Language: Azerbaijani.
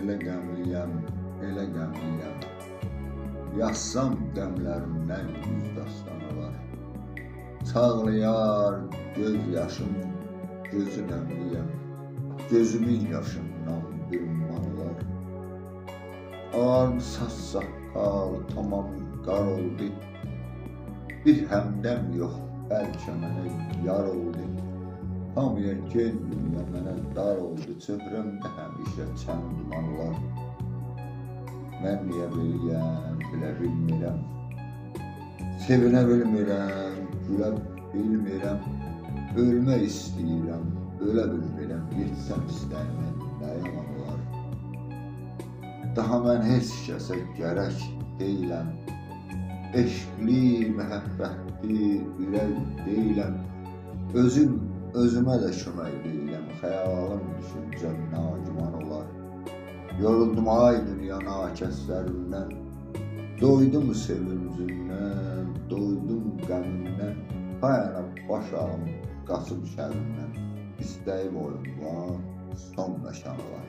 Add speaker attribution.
Speaker 1: elə qəmliyəm. Yazsam qəmlərimdən yüz dastan olar. Çağlayar göz yaşım, gözü nəmliyəm. Gözümün yaşından bir umman olar. Ağardı saç saqqal, tamam qar oldu. Bir həmdəm yox, bəlkə mənə yar oldu. Hamıya gel dünya mənə dar oldu. Çöhrəmdə həmişə çən duman olar. Mən niyə beliyəm, bilə bilmirəm. Sevinə bilmirəm, gülə bilmirəm. Ölmək istəyirəm, ölə bilmirəm. Yetsəm istəyimə nə yaman olar. Daha mən heç kəsə gərək deyiləm. Eşqli, məhəbbətli, ürək deyiləm. Özümə də kömək deyiləm. Xəyalım, düşüncəm nagiman olar. Yoruldum ay dünya nakəslərindən. Doydum sevincimdən, doydum qəmimdən. Dayanıb başağım qaçıb şərindən. İstəyib oyunlar, son məkan olar.